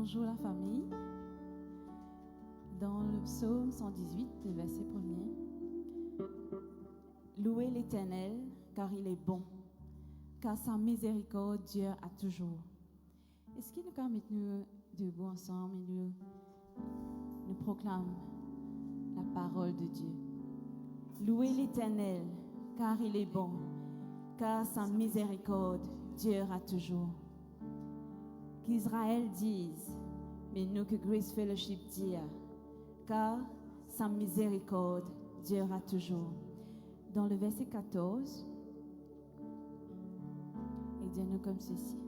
Bonjour la famille. Dans le psaume 118, le verset 1er, louez l'Éternel car il est bon, car sa miséricorde dure à toujours. Est-ce qu'il nous permet nous debout ensemble et nous proclame la parole de Dieu? Louez l'Éternel car il est bon, car sa miséricorde dure à toujours. Qu'Israël dise, mais nous que Grace Fellowship dit, car sa miséricorde durera toujours. Dans le verset 14, il dit nous comme ceci.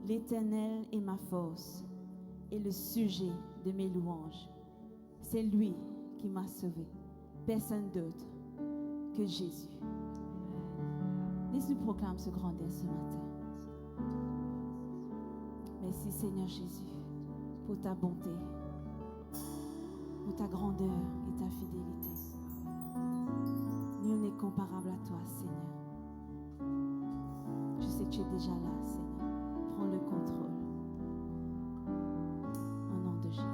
L'Éternel est ma force et le sujet de mes louanges. C'est lui qui m'a sauvé, personne d'autre que Jésus. Laisse-nous proclamer ce grandeur ce matin. Merci Seigneur Jésus pour ta bonté, pour ta grandeur et ta fidélité. Nul n'est comparable à toi, Seigneur. Je sais que tu es déjà là, Seigneur. Prends le contrôle. Au nom de Jésus.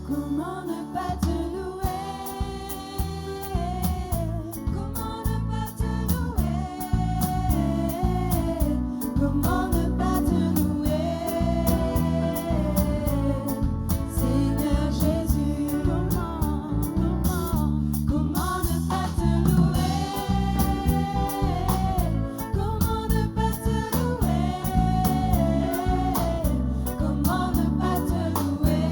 Comment ne pas te louer? Comment ne pas te louer? Comment ne pas te louer? Seigneur Jésus, comment ne pas te louer? Comment ne pas te louer? Comment ne pas te louer?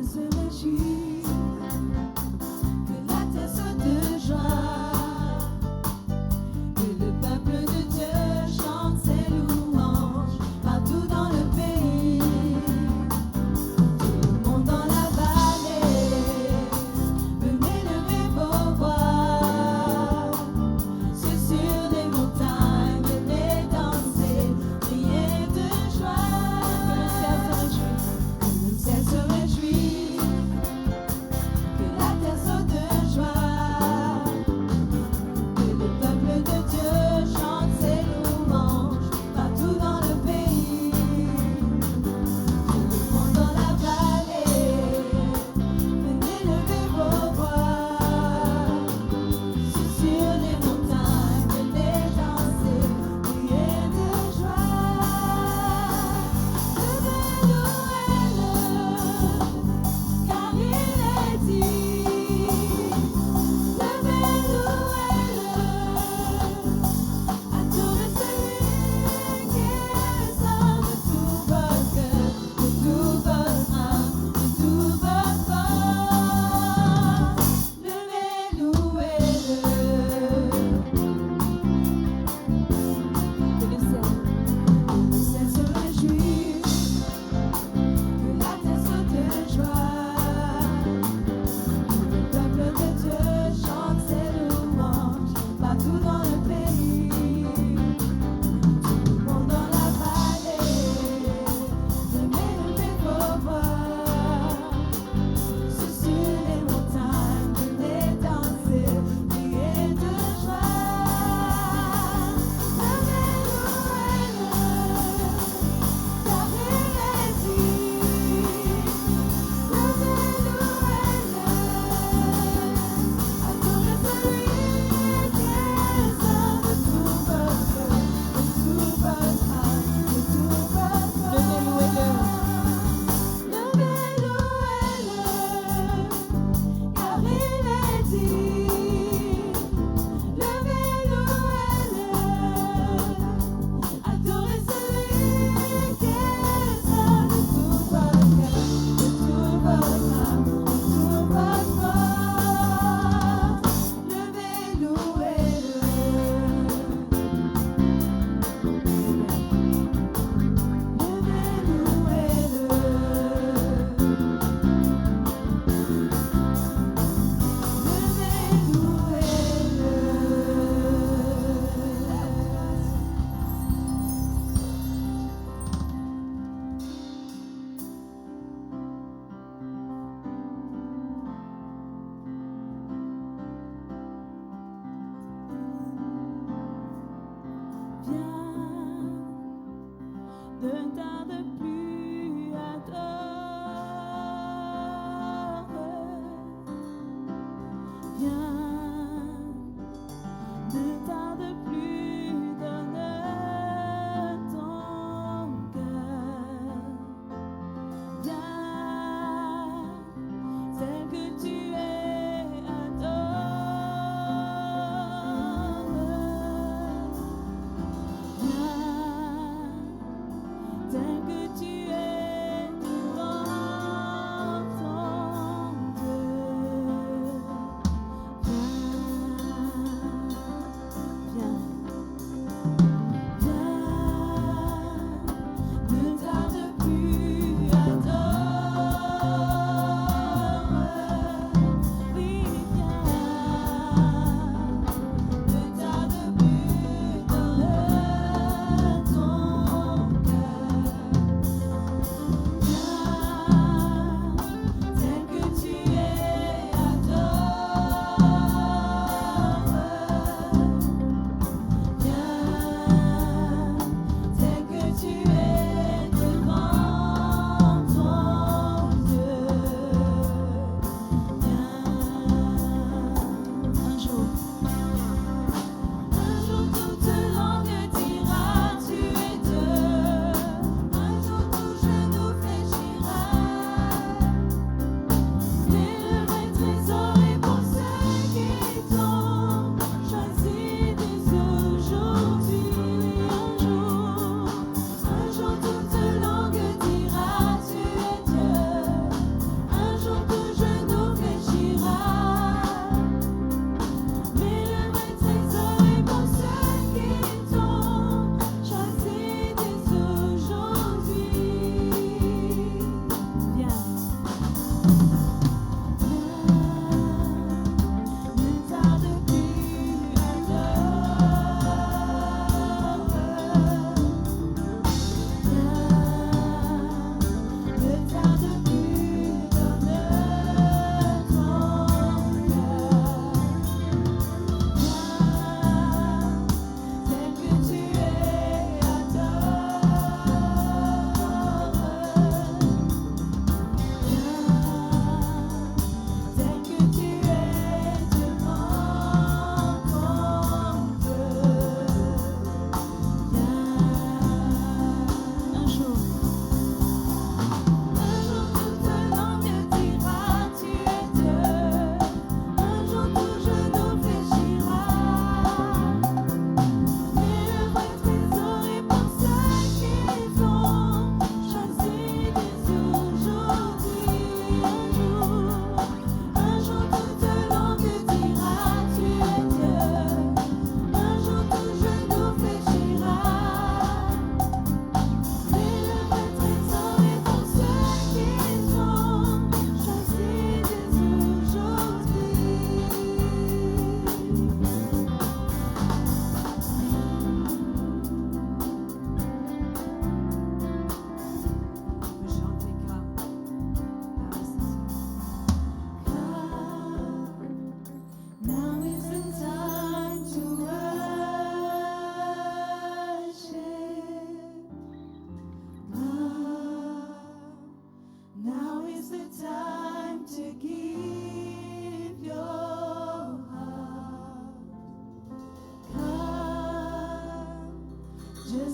se réjouit, que la terre saute de joie, que le peuple de Dieu chante ses louanges partout dans le pays. Tout le monde dans la vallée, venez lever vos voix. C'est sur les montagnes, venez danser, crier de joie. Que le ciel se réjouit, que la terre saute de joie, que le peuple de Dieu chante ses louanges partout dans le pays. Tout le monde dans la vallée, venez lever vos voix. Sur les montagnes, venez danser, crier de joie. Levez-nous, car il est dit. Levez-nous, adorez celui qui est saint de tout votre cœur, de tout votre âme, de tout votre force. Levez-nous, Que le ciel le ciel se réjouit, que la terre saute de joie, que le peuple de Dieu chante ses louanges partout dans le pays. Tout le monde dans la vallée, venez lever vos voix. Sur les montagnes, venez danser, crier de joie. Levez-nous, car il est dit. Levez-nous, adorez celui qui est saint de tout votre cœur, de tout votre âme, de tout votre Levez-le. Levez-nous, car il est dit. Levez-nous, adorez celui qui est saint de tout votre cœur, de tout votre âme, de tout votre force. Levez-nous, viens, ne tarde plus à viens, ne tarde plus, donne ton cœur. Viens, celle que tu es, adore.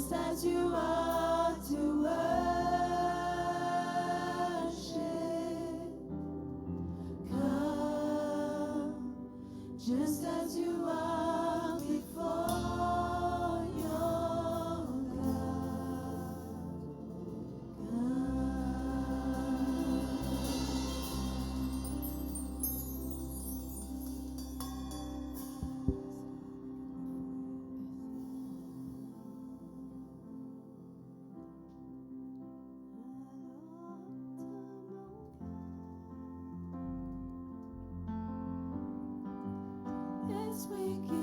just as you are to worship. Come, just as you are before your God. Come. Let's wake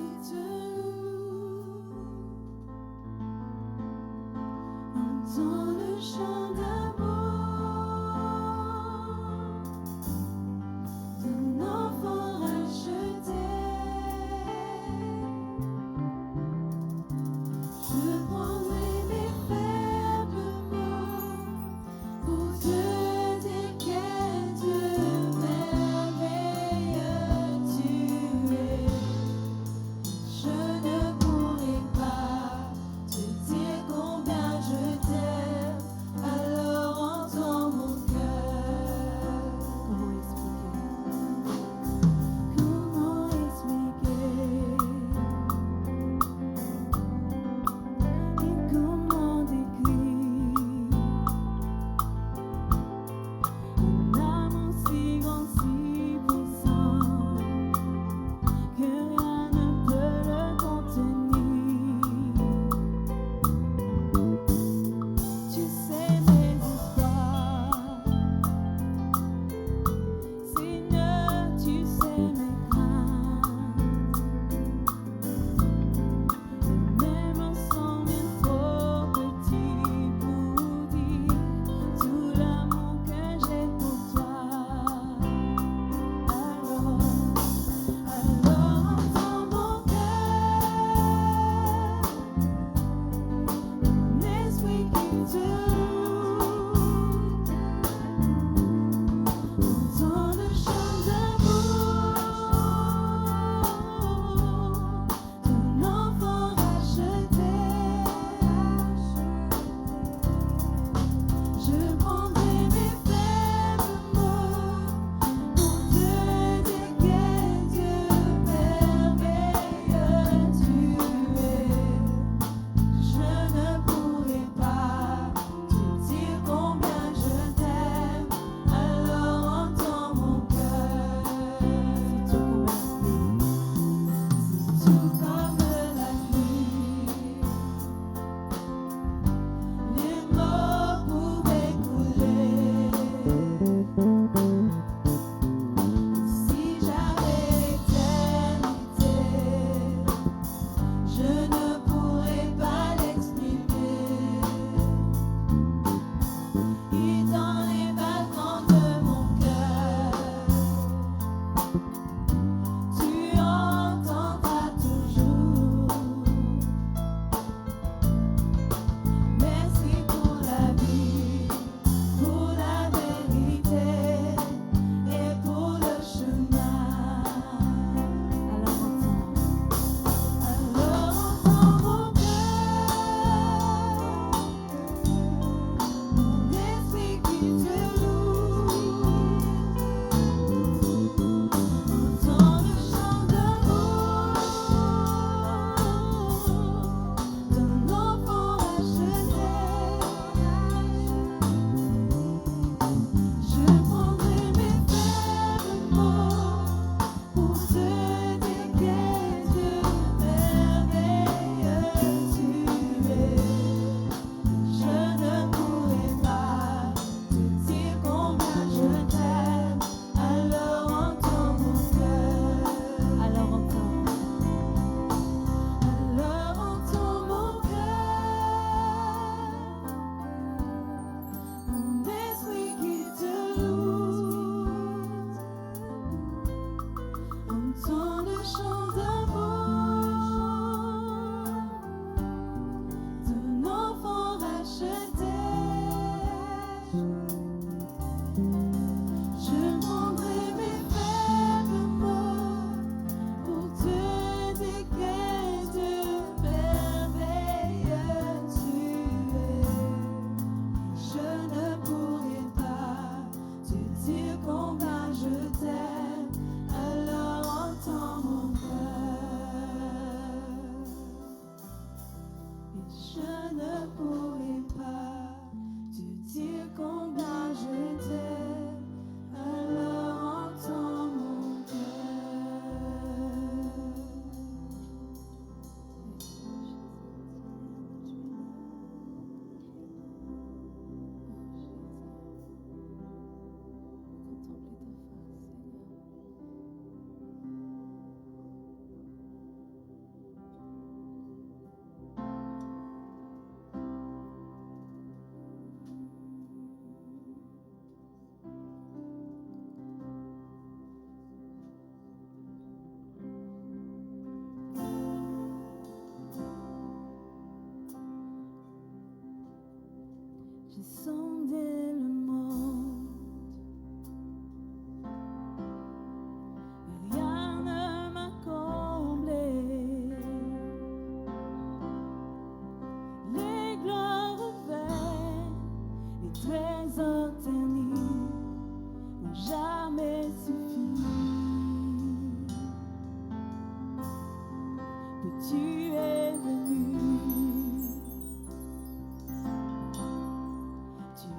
J'ai sondé le monde, et rien ne m'a comblé. Les gloires vaines, les trésors ternis n'ont jamais suffi. Puis tu es venu. Tu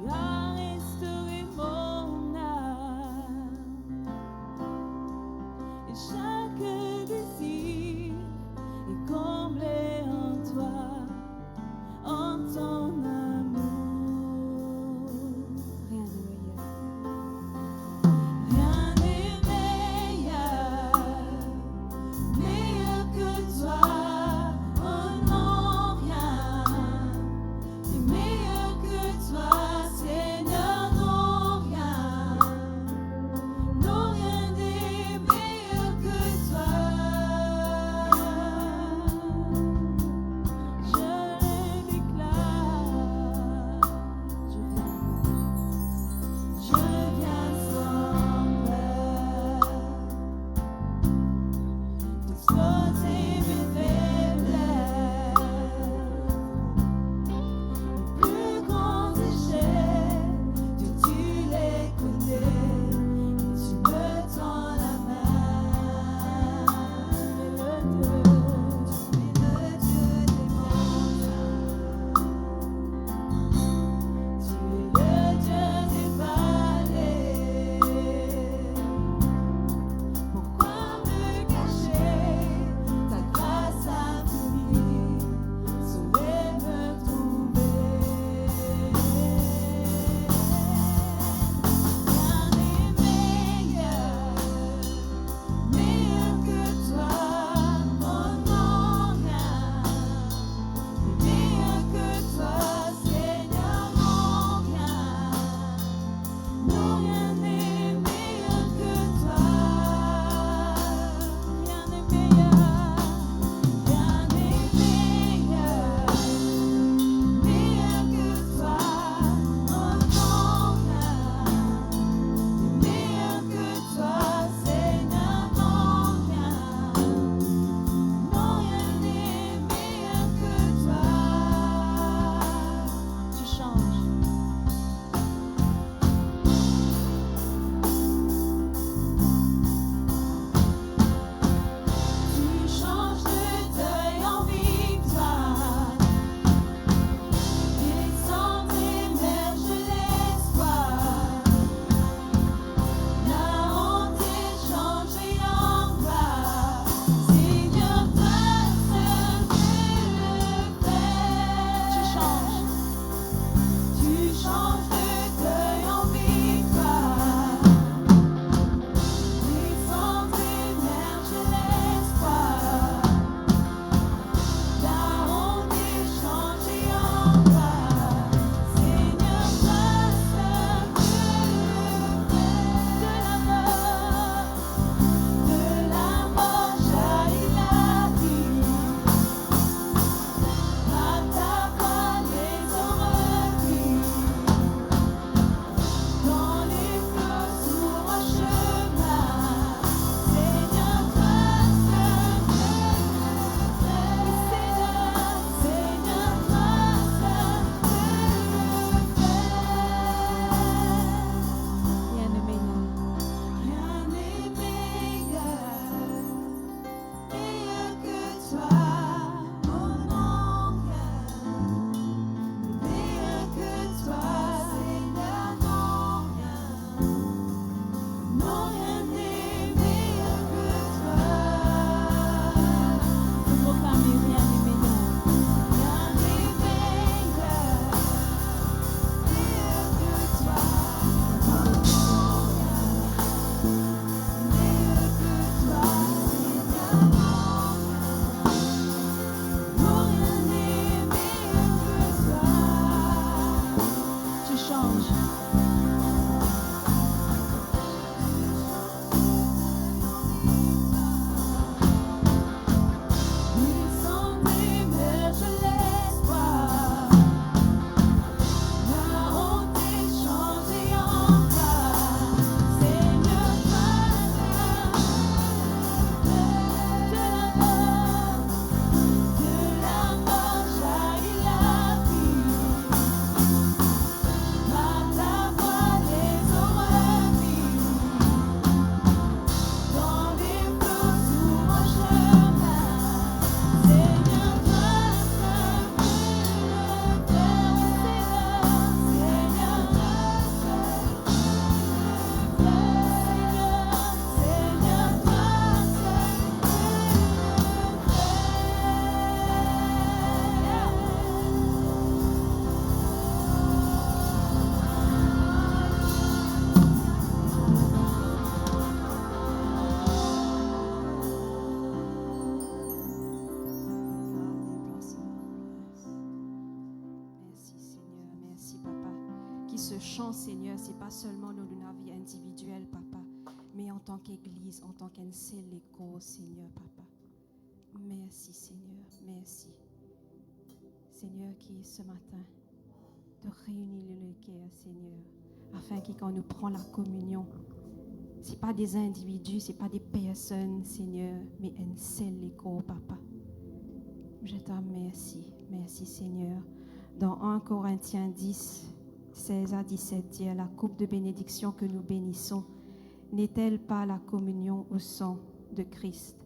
ce chant, Seigneur, ce n'est pas seulement dans la vie individuelle, Papa, mais en tant qu'Église, en tant qu'un seul écho, Seigneur, Papa. Merci, Seigneur, merci. Seigneur, qui ce matin, de réunir le cœur, Seigneur, afin que quand nous prenons la communion, ce n'est pas des individus, ce n'est pas des personnes, Seigneur, mais un seul écho, Papa. Je te remercie. Merci, Seigneur. Dans 1 Corinthiens 10, 16 à 17, dit, la coupe de bénédiction que nous bénissons, n'est-elle pas la communion au sang de Christ?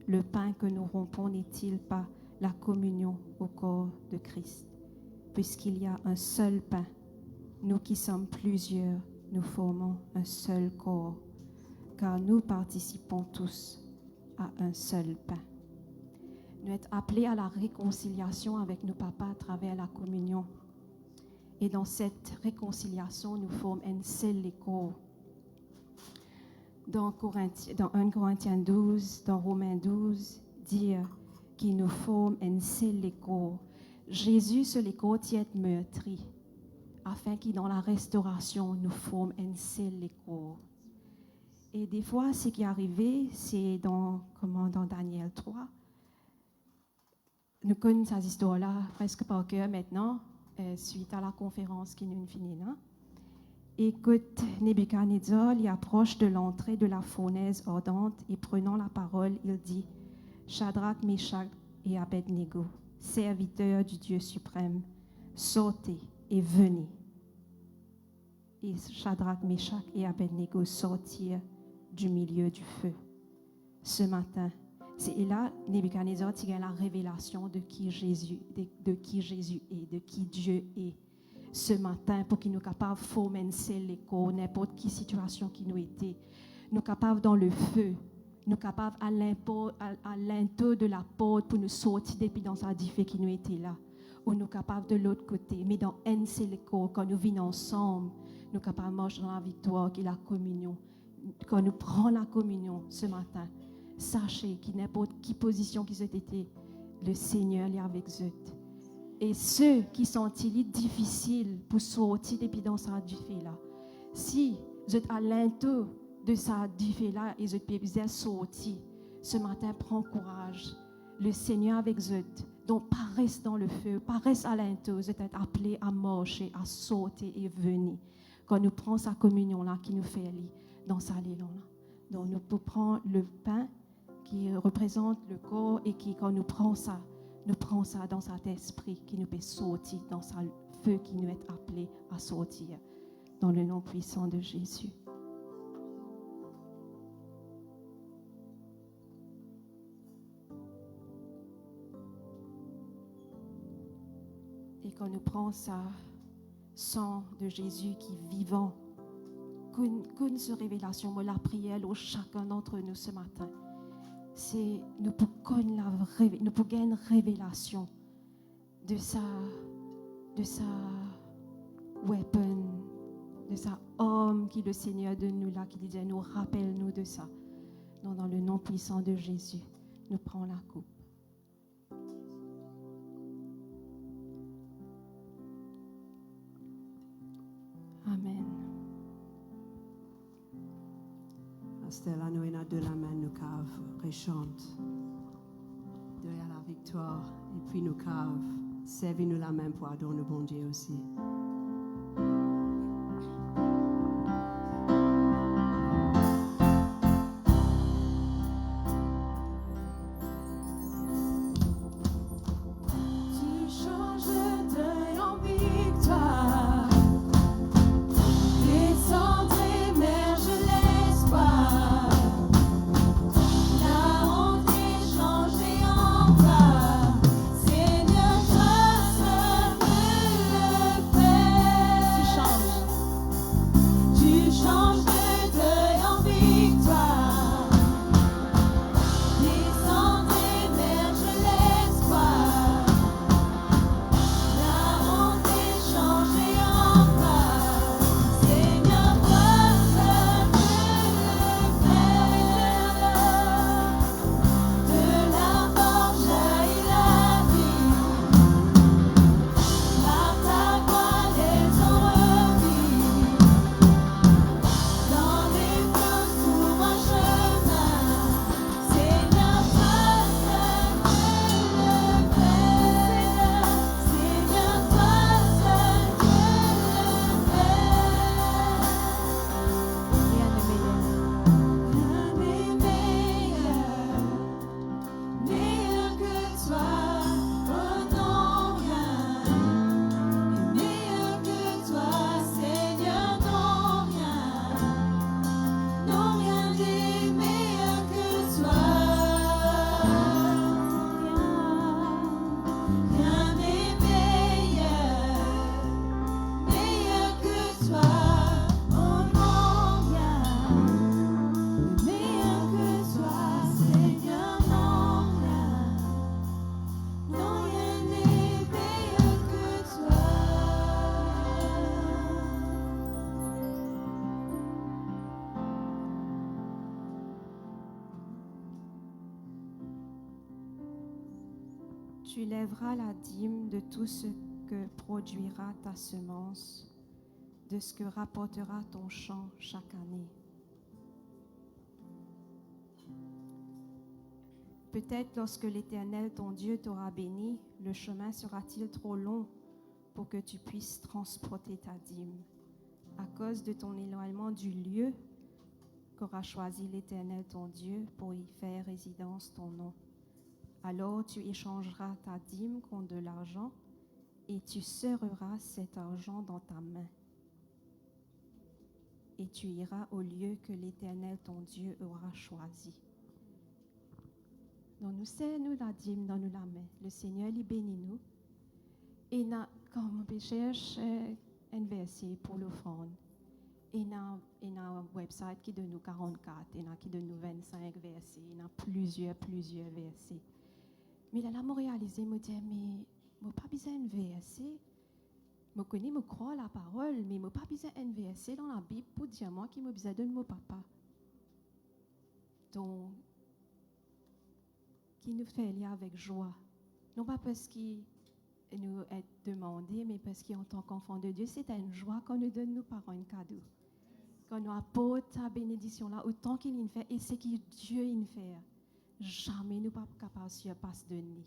Le pain que nous rompons n'est-il pas la communion au corps de Christ? Puisqu'il y a un seul pain, nous qui sommes plusieurs, nous formons un seul corps, car nous participons tous à un seul pain. Nous sommes appelés à la réconciliation avec nos papas à travers la communion. Et dans cette réconciliation, nous formons un seul corps. Dans 1 Corinthiens 12, dans Romains 12, dire qu'il nous forme un seul corps. Jésus, ce corps, qui est meurtri, afin qu'il, dans la restauration, nous forme un seul corps. Et des fois, ce qui est arrivé, c'est dans Daniel 3. Nous connaissons ces histoires-là presque par cœur maintenant, suite à la conférence qui nous finit là. Écoute, Nebuchadnezzar, il approche de l'entrée de la fournaise ardente et prenant la parole, il dit, Shadrach, Meshach et Abednego, serviteurs du Dieu suprême, sortez et venez. Et Shadrach, Meshach et Abednego sortirent du milieu du feu. Ce matin, et là, Nebuchadnezzar a la révélation de qui Jésus est, de qui Dieu est. Ce matin, pour qu'il nous capable de former un seul écho, n'importe quelle situation qui nous était, nous capables dans le feu, nous capables à l'intérieur de la porte pour nous sortir depuis dans sa diffé qui nous était là, ou nous capables de l'autre côté, mais dans un seul écho, quand nous vivons ensemble, nous capables de marcher dans la victoire qui est la communion. Quand nous prenons la communion ce matin, sachez qu'il n'importe quelle position qu'ils ont été, le Seigneur est avec eux. Et ceux qui sont-ils difficiles pour sortir depuis dans sa diffé là, si vous êtes à l'intérieur de sa diffé là et vous êtes sortir, ce matin, prends courage. Le Seigneur avec eux. Donc, pas reste dans le feu, pas reste à l'intérieur. Vous êtes appelés à marcher, à sauter et venir. Quand nous prenons sa communion là, qui nous fait aller dans sa l'élan là. Donc, nous prenons le pain qui représente le corps et qui, quand nous prenons ça dans cet esprit qui nous fait sortir dans ce feu qui nous est appelé à sortir dans le nom puissant de Jésus. Et quand nous prenons ça, sang de Jésus qui est vivant, qu'une révélation, moi la prière au chacun d'entre nous ce matin, c'est nous pouvons gagner une révélation de sa weapon, de sa homme qui est le Seigneur de nous là, qui disait nous rappelle-nous de ça. Donc, dans le nom puissant de Jésus, nous prenons la coupe. Amen. Stella, nous avons de la main, nous cave, réchante. De la victoire, et puis nous cave, servis-nous la main pour adorer le bon Dieu aussi. Seigneur, je veux le faire. Tu lèveras la dîme de tout ce que produira ta semence, de ce que rapportera ton champ chaque année. Peut-être lorsque l'Éternel, ton Dieu, t'aura béni, le chemin sera-t-il trop long pour que tu puisses transporter ta dîme, à cause de ton éloignement du lieu qu'aura choisi l'Éternel, ton Dieu, pour y faire résidence ton nom. Alors tu échangeras ta dîme contre de l'argent et tu serreras cet argent dans ta main. Et tu iras au lieu que l'Éternel, ton Dieu, aura choisi. Donc nous serrons la dîme dans nous la main. Le Seigneur lui bénit nous. Et quand on cherche un verset pour l'offrande, il y a un website qui donne nous 44, il y en a qui donne nous 25 versets, il y en a plusieurs versets. Mais là, je réalisé, je me dis, mais je n'ai pas besoin de verset. Je connais, je crois la parole, mais je n'ai pas besoin d'un verset dans la Bible pour dire moi qui me besoin de mon papa. Donc, qui nous fait lire avec joie. Non pas parce qu'il nous est demandé, mais parce qu'en tant qu'enfant de Dieu, c'est une joie qu'on nous donne nos parents un cadeau. Qu'on nous apporte sa bénédiction là, autant qu'il nous fait, et c'est que Dieu nous fait. Jamais nous ne sommes pas capables de surpasser de nous.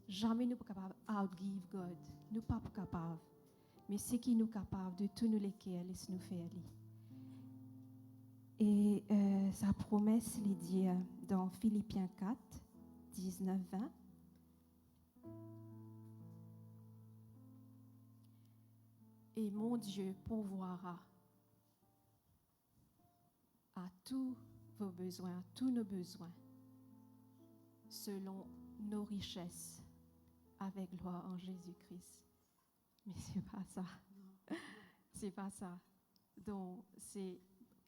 Jamais nous ne sommes pas capables d'outgive God. Nous ne sommes pas capables. Mais c'est qui nous capable de tout nous lesquels et nous faire lire. Et sa promesse, il dit dans Philippiens 4, 19, 20. Et mon Dieu pourvoira à tous vos besoins, à tous nos besoins, selon nos richesses, avec gloire en Jésus-Christ. Mais c'est pas ça. C'est pas ça. Donc,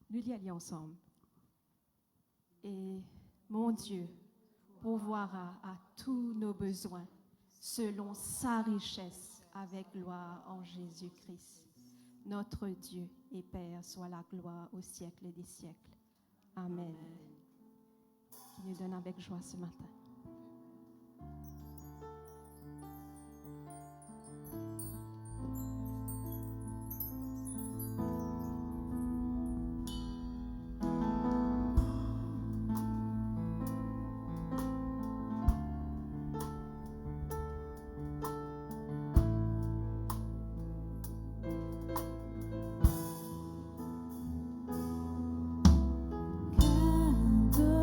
nous y allons ensemble. Et mon Dieu pourvoira à tous nos besoins, selon sa richesse, avec gloire en Jésus-Christ. Notre Dieu et Père, soit la gloire au siècle des siècles. Amen. Qui nous donne avec joie ce matin. Cadeau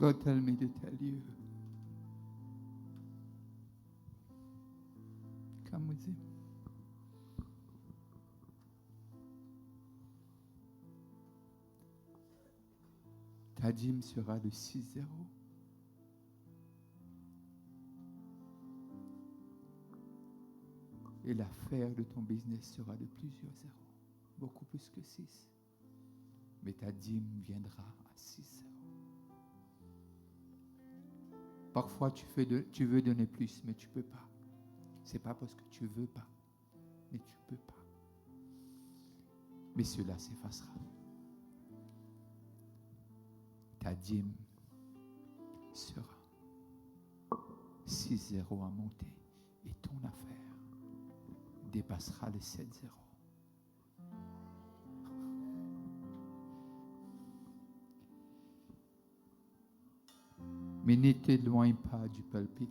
God, tell me to tell you. Come with him. Ta dîme sera de 6-0. Et l'affaire de ton business sera de plusieurs zéros. Beaucoup plus que 6. Mais ta dîme viendra à 6-0. Parfois, tu veux donner plus, mais tu ne peux pas. Ce n'est pas parce que tu ne veux pas, mais tu ne peux pas. Mais cela s'effacera. Ta dîme sera 6-0 à monter et ton affaire dépassera les 7-0. Mais ne t'éloigne pas du pulpit.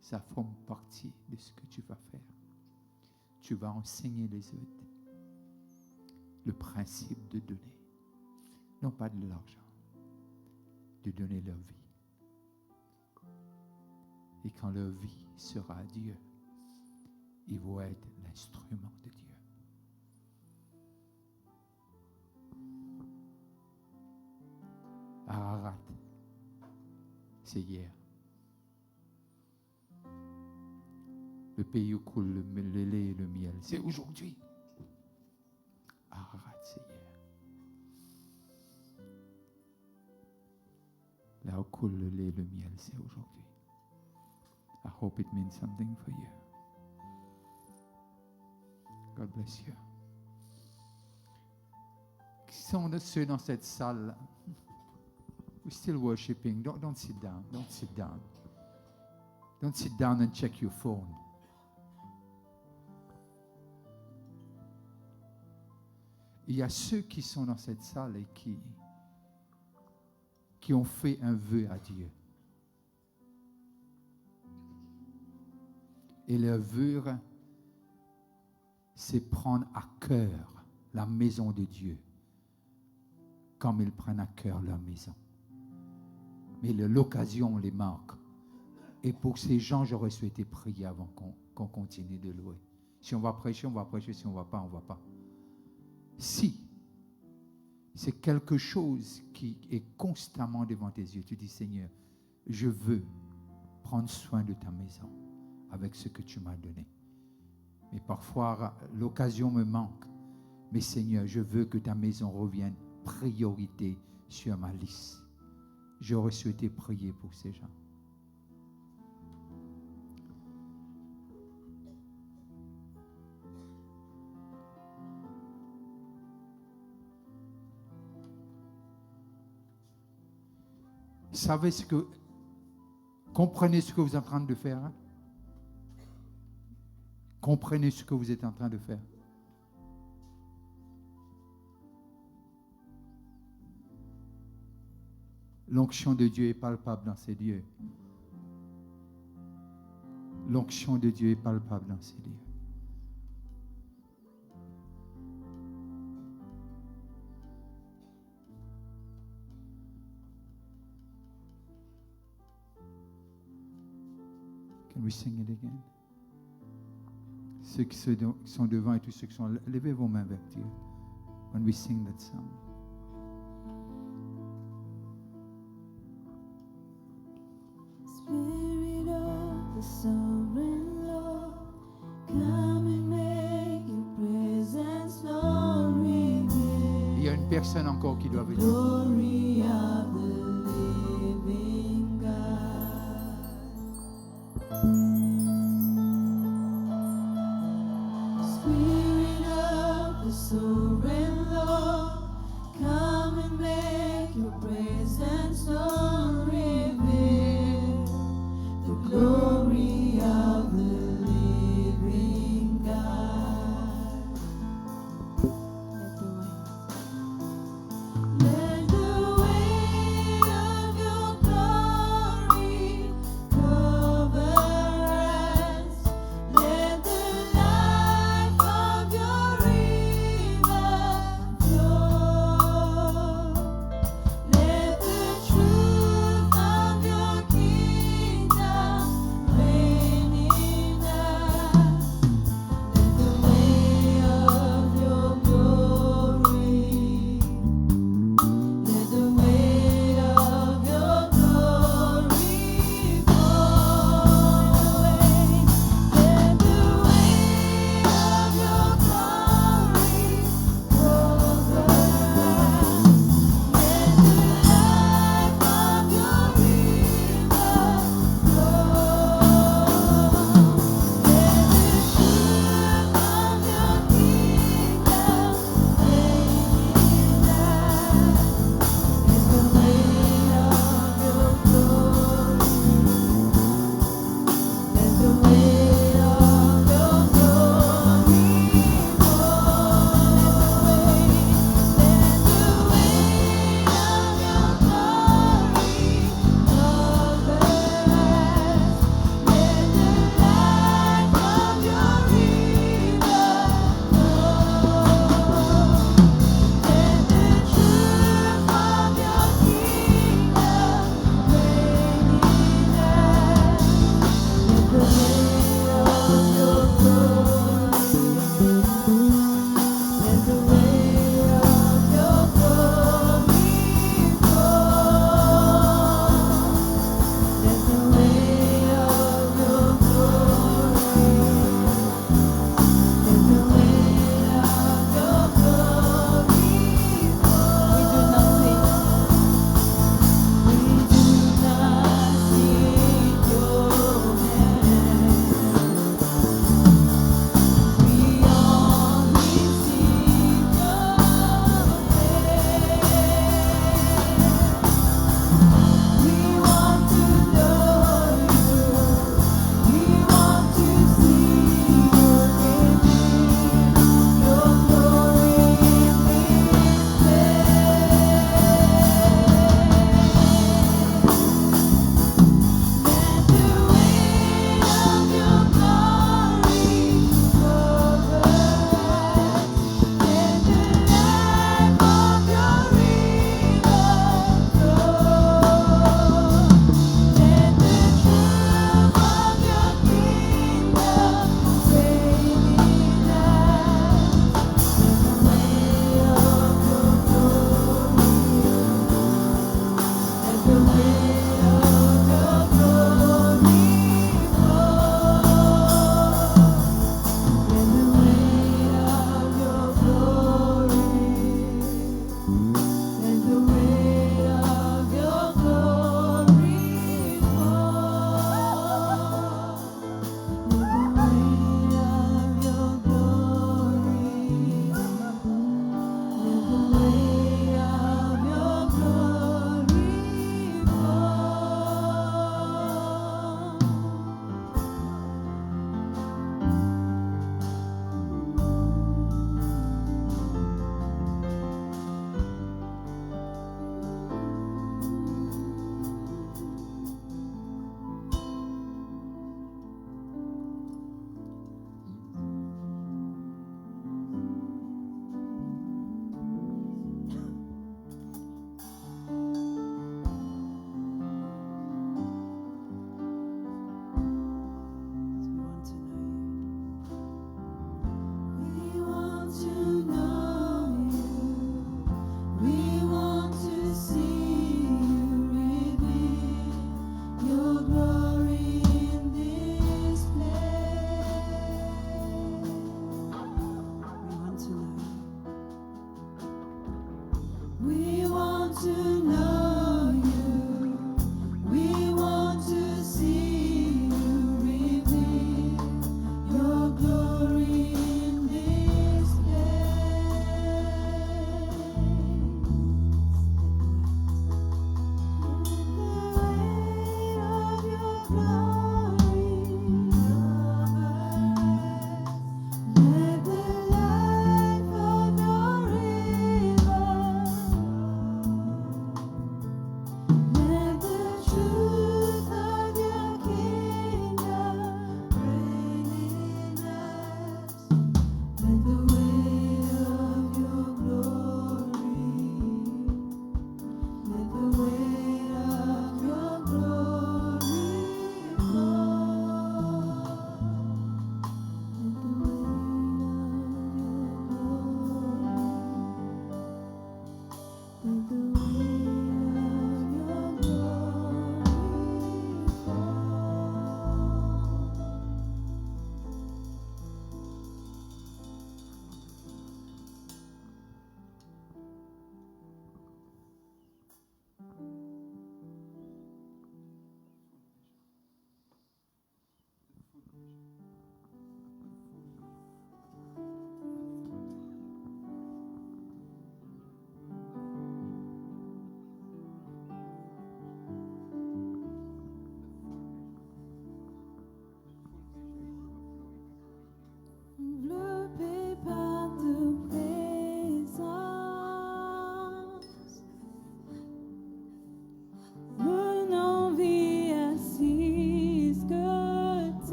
Ça forme partie de ce que tu vas faire. Tu vas enseigner les autres le principe de donner. Non pas de l'argent, de donner leur vie. Et quand leur vie sera à Dieu, ils vont être l'instrument de Dieu. Ararat, c'est hier. Le pays où coule le lait et le miel, c'est aujourd'hui. Ararat, c'est hier. Là où coule le lait et le miel, c'est aujourd'hui. I hope it means something for you. God bless you. Qui sont ceux dans cette salle? We're still worshiping. Don't sit down. Don't sit down. Don't sit down and check your phone. Il y a ceux qui sont dans cette salle et qui ont fait un vœu à Dieu. Et leur vœu, c'est prendre à cœur la maison de Dieu, comme ils prennent à cœur leur maison. Mais l'occasion les manque. Et pour ces gens, j'aurais souhaité prier avant qu'on continue de louer. Si on va prêcher, on va prêcher. Si on ne va pas, on ne va pas. Si c'est quelque chose qui est constamment devant tes yeux, tu dis, Seigneur, je veux prendre soin de ta maison avec ce que tu m'as donné. Mais parfois, l'occasion me manque. Mais Seigneur, je veux que ta maison revienne priorité sur ma liste. J'aurais souhaité prier pour ces gens. Comprenez ce que vous êtes en train de faire. Hein? Comprenez ce que vous êtes en train de faire. L'onction de Dieu est palpable dans ces lieux. L'onction de Dieu est palpable dans ces lieux. Can we sing it again? Ceux qui sont devant et tous ceux qui sont là, levez vos mains vers Dieu. When we sing that song. Spirit of the sovereign Lord, come and make your presence known, reveal. Il y a une personne encore qui doit venir. Glory of the living God. Spirit of the sovereign Lord, come and make your presence known, reveal the glory of the living God. Let the waves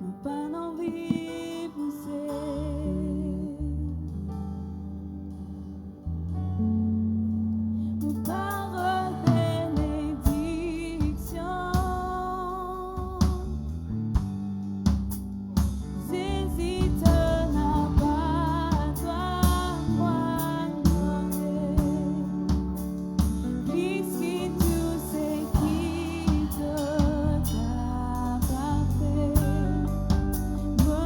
nous pas envie pousser. Nous parole bénédiction. Hésite n'a pas toi moi demander. Puisque tout ce qui te t'a pas fait, me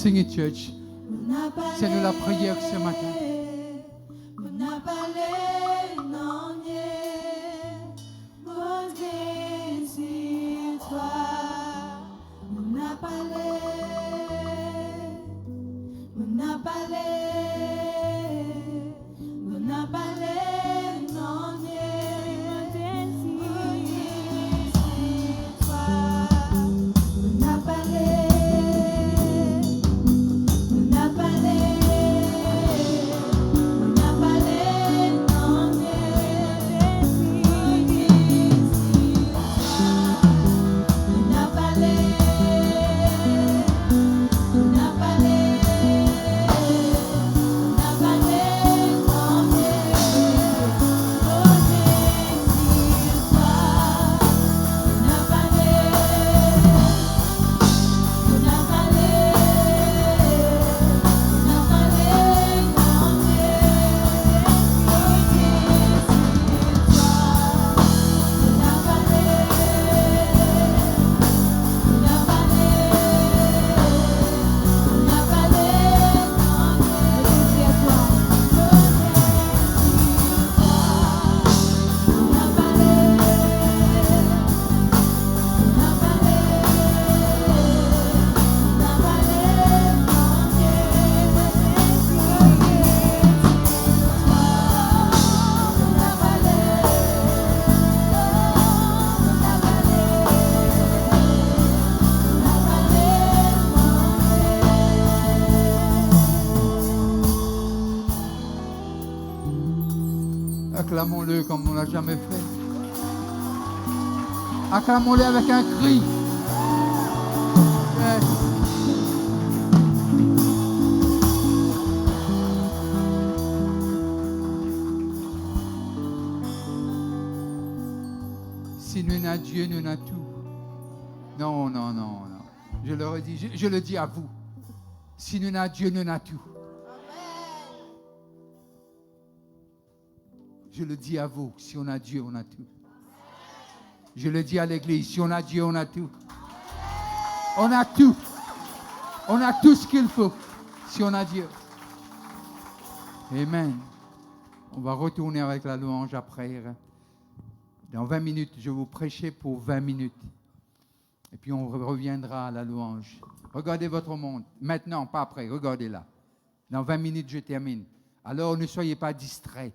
Sing it, church. C'est nous la prière ce matin. Acclamons-le comme on ne l'a jamais fait. Acclamons-le avec un cri. Yes. Si nous n'avons Dieu, nous n'avons tout. Non, non, non, non. Je le redis, je le dis à vous. Si nous n'avons Dieu, nous n'avons tout. Je le dis à vous, si on a Dieu, on a tout. Je le dis à l'église, si on a Dieu, on a tout. On a tout. On a tout ce qu'il faut, si on a Dieu. Amen. On va retourner avec la louange après. Dans 20 minutes, je vais vous prêcher pour 20 minutes. Et puis on reviendra à la louange. Regardez votre monde. Maintenant, pas après, regardez-la. Dans 20 minutes, je termine. Alors ne soyez pas distraits.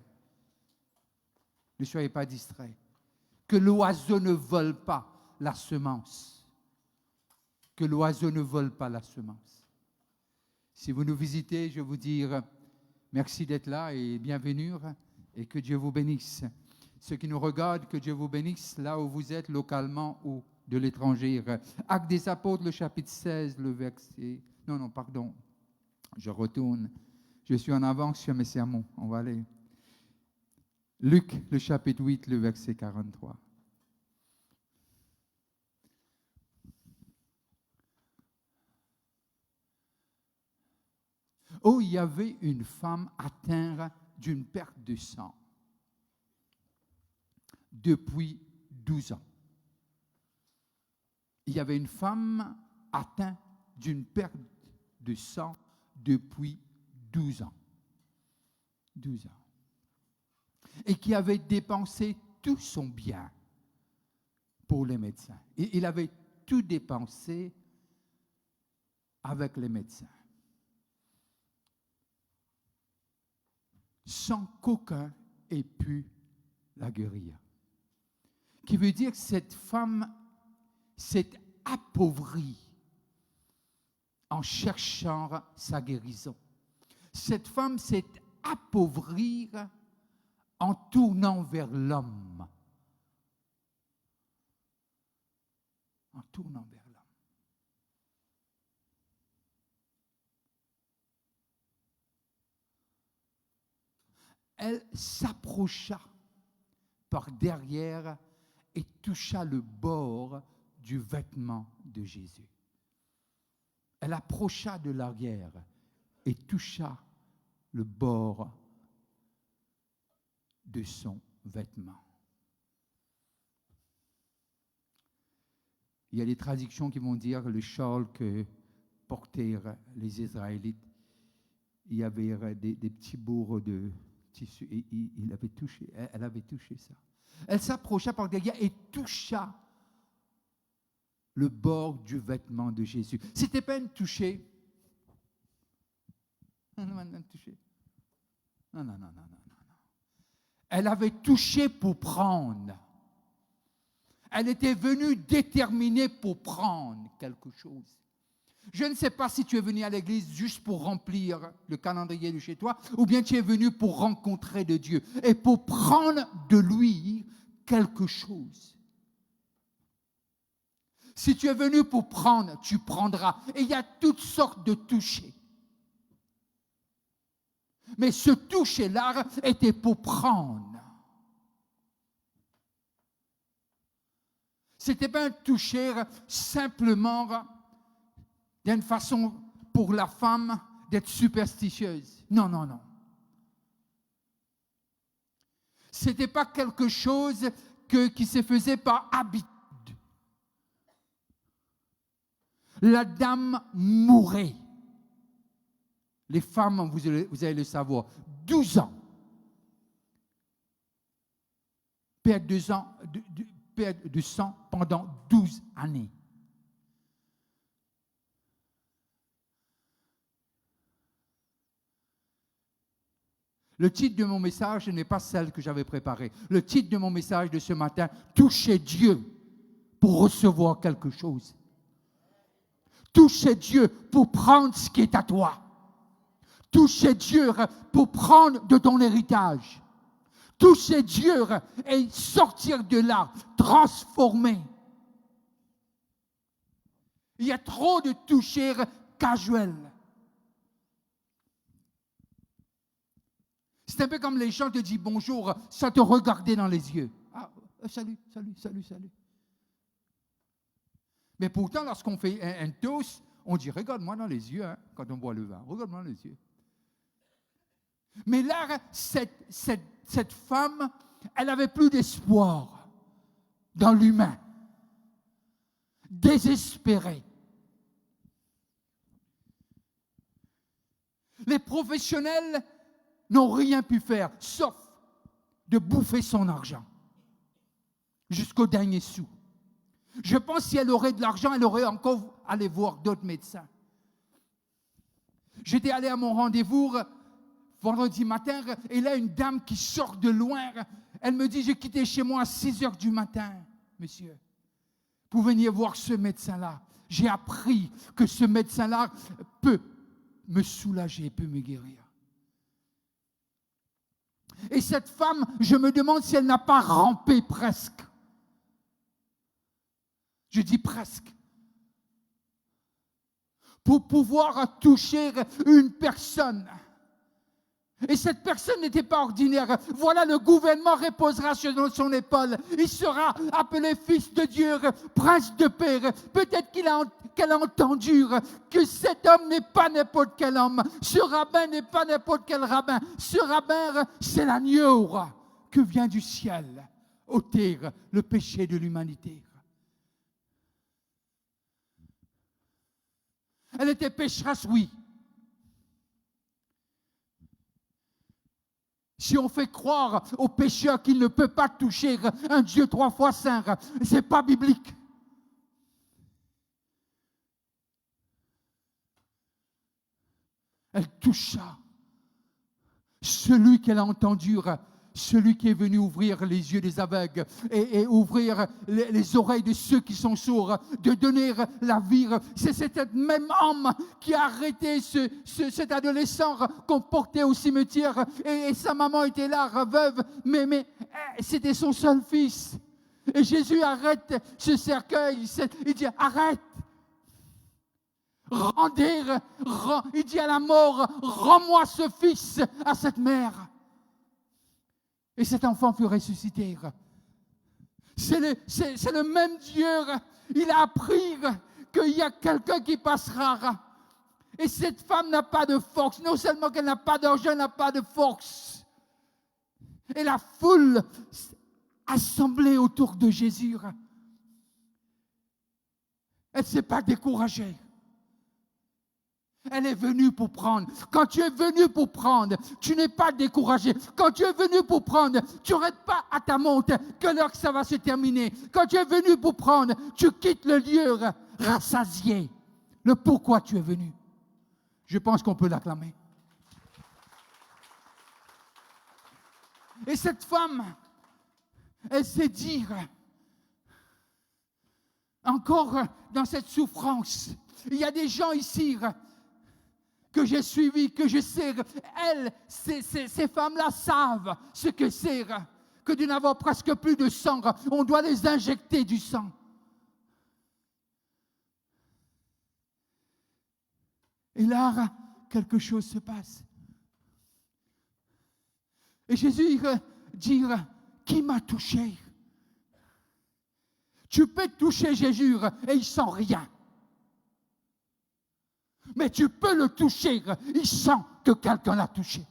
Ne soyez pas distraits. Que l'oiseau ne vole pas la semence. Que l'oiseau ne vole pas la semence. Si vous nous visitez, je vais vous dire merci d'être là et bienvenue et que Dieu vous bénisse. Ceux qui nous regardent, que Dieu vous bénisse là où vous êtes, localement ou de l'étranger. Actes des Apôtres, le chapitre 16, le verset... Non, pardon. Je retourne. Je suis en avance sur mes sermons. On va aller... Luc, le chapitre 8, le verset 43. Oh, il y avait une femme atteinte d'une perte de sang depuis 12 ans. Il y avait une femme atteinte d'une perte de sang depuis 12 ans. 12 ans. Et qui avait dépensé tout son bien pour les médecins. Et il avait tout dépensé avec les médecins. Sans qu'aucun ait pu la guérir. Qui veut dire que cette femme s'est appauvrie en cherchant sa guérison. Cette femme s'est appauvrie en tournant vers l'homme. En tournant vers l'homme. Elle s'approcha par derrière et toucha le bord du vêtement de Jésus. Elle approcha de l'arrière et toucha le bord de son vêtement. Il y a des traductions qui vont dire le châle que portait les Israélites, il y avait des petits bourreaux de tissu et elle avait touché ça. Elle s'approcha par derrière et toucha le bord du vêtement de Jésus. C'était pas une toucher. Non. Elle avait touché pour prendre. Elle était venue déterminée pour prendre quelque chose. Je ne sais pas si tu es venu à l'église juste pour remplir le calendrier de chez toi, ou bien tu es venu pour rencontrer de Dieu et pour prendre de lui quelque chose. Si tu es venu pour prendre, tu prendras. Et il y a toutes sortes de touchés. Mais ce toucher-là était pour prendre. Ce n'était pas un toucher simplement d'une façon pour la femme d'être superstitieuse. Non. Ce n'était pas quelque chose qui se faisait par habitude. La dame mourait. Les femmes, vous allez le savoir, 12 ans. Perte de sang pendant 12 années. Le titre de mon message n'est pas celle que j'avais préparée. Le titre de mon message de ce matin, toucher Dieu pour recevoir quelque chose. Toucher Dieu pour prendre ce qui est à toi. Toucher Dieu pour prendre de ton héritage. Toucher Dieu et sortir de là, transformé. Il y a trop de toucher casuel. C'est un peu comme les gens te disent bonjour sans te regarder dans les yeux. Ah, salut. Mais pourtant, lorsqu'on fait un toast, on dit regarde-moi dans les yeux quand on boit le vin. Regarde-moi dans les yeux. Mais là, cette femme, elle n'avait plus d'espoir dans l'humain. Désespérée. Les professionnels n'ont rien pu faire, sauf de bouffer son argent jusqu'au dernier sou. Je pense que si elle aurait de l'argent, elle aurait encore allé voir d'autres médecins. J'étais allé à mon rendez-vous vendredi matin, et là, une dame qui sort de loin, elle me dit, j'ai quitté chez moi à 6 heures du matin, monsieur, pour venir voir ce médecin-là. J'ai appris que ce médecin-là peut me soulager, peut me guérir. Et cette femme, je me demande si elle n'a pas rampé presque. Je dis presque. Pour pouvoir toucher une personne. Et cette personne n'était pas ordinaire. Voilà, le gouvernement reposera sur son épaule. Il sera appelé fils de Dieu, prince de paix. Peut-être qu'elle a entendu que cet homme n'est pas n'importe quel homme. Ce rabbin n'est pas n'importe quel rabbin. Ce rabbin, c'est l'agneau que vient du ciel ôter le péché de l'humanité. Elle était pécheresse, oui. Si on fait croire au pécheur qu'il ne peut pas toucher un Dieu 3 fois saint, ce n'est pas biblique. Elle toucha celui qu'elle a entendu, celui qui est venu ouvrir les yeux des aveugles et ouvrir les oreilles de ceux qui sont sourds, de donner la vie. C'est cet même homme qui a arrêté cet adolescent qu'on portait au cimetière et sa maman était là, veuve, mais c'était son seul fils. Et Jésus arrête ce cercueil, il dit arrête. Il dit à la mort, rends-moi ce fils à cette mère. Et cet enfant fut ressuscité. C'est le même Dieu. Il a appris qu'il y a quelqu'un qui passera. Et cette femme n'a pas de force. Non seulement qu'elle n'a pas d'argent, elle n'a pas de force. Et la foule assemblée autour de Jésus, elle ne s'est pas découragée. Elle est venue pour prendre. Quand tu es venu pour prendre, tu n'es pas découragé. Quand tu es venu pour prendre, tu n'arrêtes pas à ta montre que l'heure que ça va se terminer. Quand tu es venu pour prendre, tu quittes le lieu rassasié. Le pourquoi tu es venu. Je pense qu'on peut l'acclamer. Et cette femme, elle sait dire, encore dans cette souffrance, il y a des gens ici que j'ai suivis, que je sais, elles, ces femmes-là savent ce que c'est que de n'avoir presque plus de sang. On doit les injecter du sang. Et là, quelque chose se passe. Et Jésus dit, qui m'a touché? Tu peux toucher Jésus et il sent rien. Mais tu peux le toucher, il sent que quelqu'un l'a touché.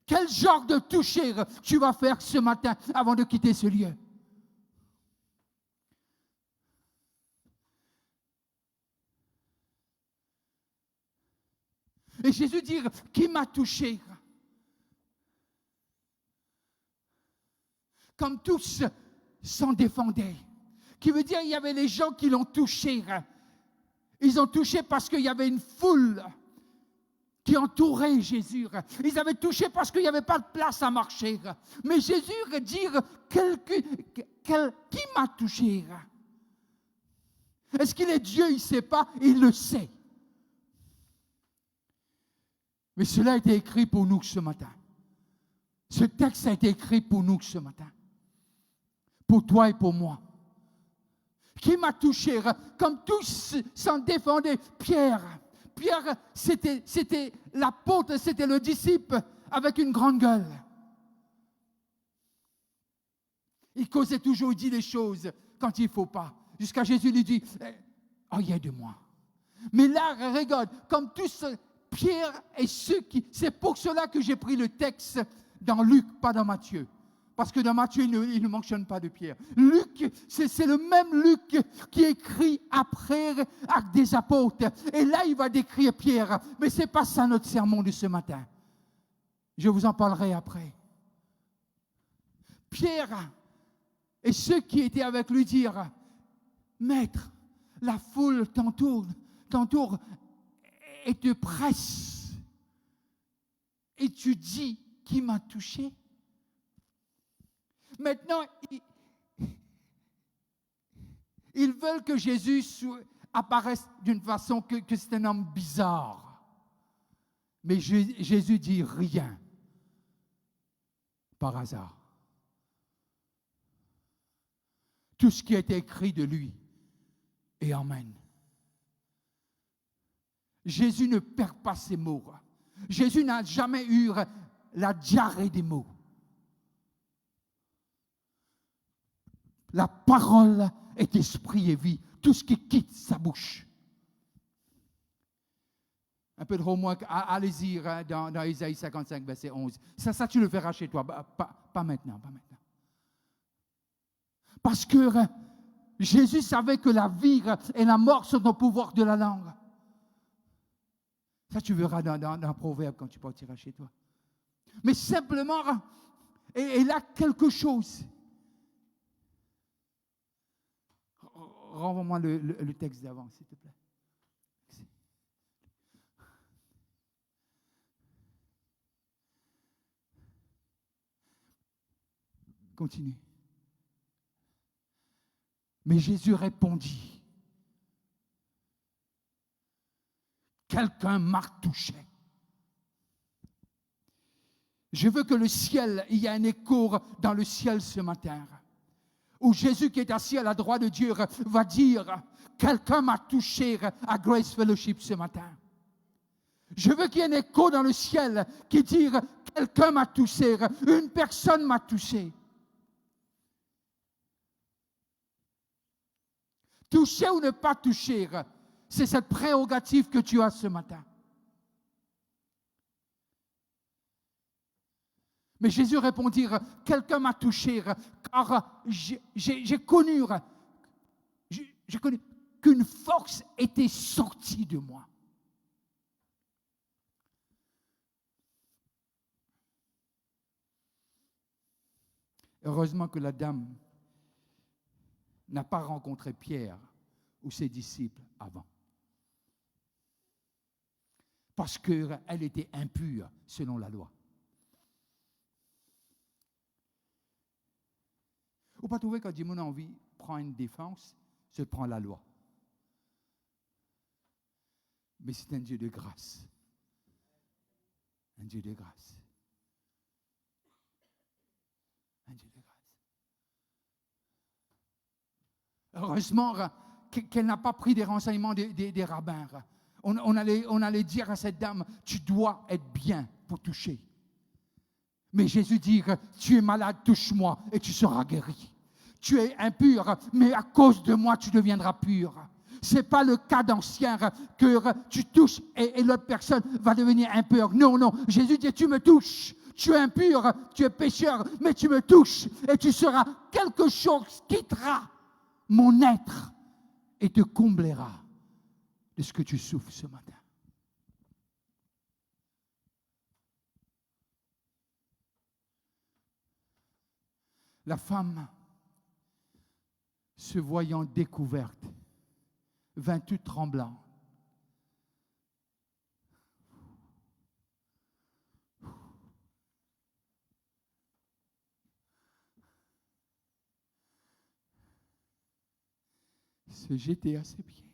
Quel genre de toucher tu vas faire ce matin avant de quitter ce lieu? Et Jésus dit, qui m'a touché? Comme tous s'en défendaient. Qui veut dire, il y avait les gens qui l'ont touché. Ils ont touché parce qu'il y avait une foule qui entourait Jésus. Ils avaient touché parce qu'il n'y avait pas de place à marcher. Mais Jésus dit, qui m'a touché? Est-ce qu'il est Dieu? Il ne sait pas, il le sait. Mais cela a été écrit pour nous ce matin. Ce texte a été écrit pour nous ce matin. Pour toi et pour moi. Qui m'a touché? Comme tous s'en défendaient. Pierre, c'était l'apôtre, c'était le disciple avec une grande gueule. Il causait toujours, il dit les choses quand il ne faut pas. Jusqu'à Jésus lui dit, aide-moi. Mais là, regarde, comme tous, Pierre et ceux qui... C'est pour cela que j'ai pris le texte dans Luc, pas dans Matthieu. Parce que dans Matthieu, il ne mentionne pas de Pierre. Luc, c'est le même Luc qui écrit après Actes des Apôtres. Et là, il va décrire Pierre. Mais ce n'est pas ça notre sermon de ce matin. Je vous en parlerai après. Pierre et ceux qui étaient avec lui dirent, Maître, la foule t'entoure et te presse. Et tu dis, qui m'a touché? Maintenant, ils veulent que Jésus apparaisse d'une façon que c'est un homme bizarre. Mais Jésus dit rien par hasard. Tout ce qui a été écrit de lui est amen. Jésus ne perd pas ses mots. Jésus n'a jamais eu la diarrhée des mots. La parole est esprit et vie. Tout ce qui quitte sa bouche. Un peu de homework, allez-y dans Isaïe 55, verset 11. Ça, tu le feras chez toi. Pas maintenant. Parce que Jésus savait que la vie et la mort sont au pouvoir de la langue. Ça, tu verras dans Proverbe quand tu partiras chez toi. Mais simplement, et là, quelque chose. Renvoie-moi le texte d'avant, s'il te plaît. Continue. Mais Jésus répondit, quelqu'un m'a touché. Je veux que le ciel, il y a un écho dans le ciel ce matin, où Jésus qui est assis à la droite de Dieu va dire, quelqu'un m'a touché à Grace Fellowship ce matin. Je veux qu'il y ait un écho dans le ciel qui dit, quelqu'un m'a touché, une personne m'a touché. Toucher ou ne pas toucher, c'est cette prérogative que tu as ce matin. Mais Jésus répondit, quelqu'un m'a touché, car j'ai connu qu'une force était sortie de moi. Heureusement que la dame n'a pas rencontré Pierre ou ses disciples avant. Parce qu'elle était impure selon la loi. Vous ne pas trouver quand Dieu a envie de prendre une défense, se prend la loi. Mais c'est un Dieu de grâce. Un Dieu de grâce. Un Dieu de grâce. Heureusement qu'elle n'a pas pris des renseignements des rabbins. On allait dire à cette dame, tu dois être bien pour toucher. Mais Jésus dit, tu es malade, touche-moi et tu seras guéri. Tu es impur, mais à cause de moi, tu deviendras pur. Ce n'est pas le cas d'ancien que tu touches et l'autre personne va devenir impure. Non, non. Jésus dit, tu me touches. Tu es impur, tu es pécheur, mais tu me touches et tu seras quelque chose qui quittera mon être et te comblera de ce que tu souffres ce matin. La femme, se voyant découverte, vint toute tremblante. Se jeter à ses pieds.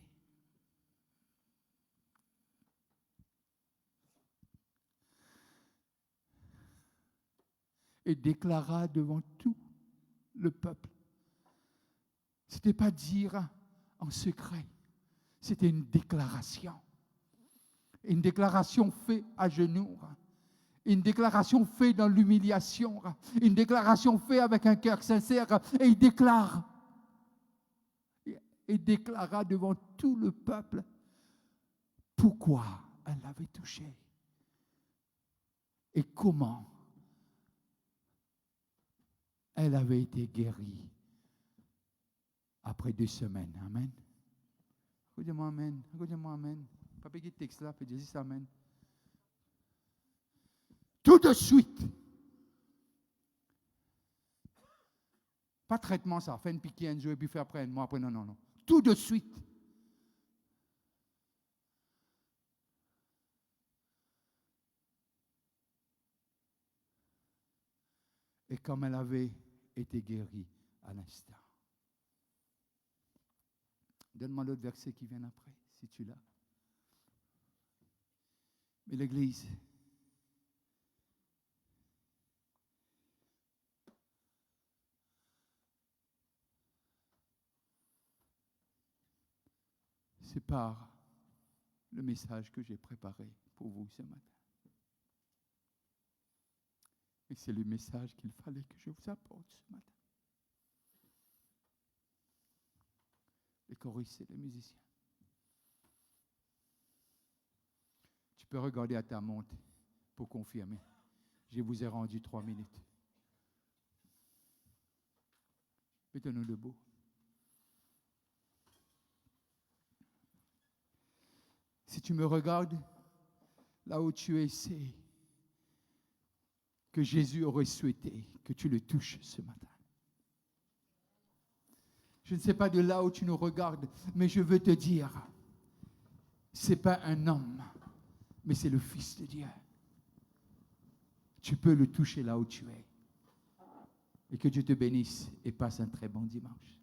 Et déclara devant tout le peuple. Ce n'était pas dire en secret, c'était une déclaration. Une déclaration faite à genoux. Une déclaration faite dans l'humiliation. Une déclaration faite avec un cœur sincère. Et il déclare. Et déclara devant tout le peuple pourquoi elle l'avait touché. Et comment elle avait été guérie après 2 semaines. Amen. Écoutez-moi, amen. Écoutez-moi, amen. Papa, qui texte là, peut dire ça, amen. Tout de suite. Pas traitement, ça. Fait une piquée un jour et puis fait après un mois après. Non, non, non. Tout de suite. Et comme elle avait été guérie à l'instant. Donne-moi l'autre verset qui vient après, si tu l'as. Mais l'Église, c'est par le message que j'ai préparé pour vous ce matin. Et c'est le message qu'il fallait que je vous apporte ce matin. Les choristes et les musiciens. Tu peux regarder à ta montre pour confirmer. Je vous ai rendu 3 minutes. Mettons-nous debout. Si tu me regardes là où tu es, c'est que Jésus aurait souhaité que tu le touches ce matin. Je ne sais pas de là où tu nous regardes, mais je veux te dire, ce n'est pas un homme, mais c'est le Fils de Dieu. Tu peux le toucher là où tu es. Et que Dieu te bénisse et passe un très bon dimanche.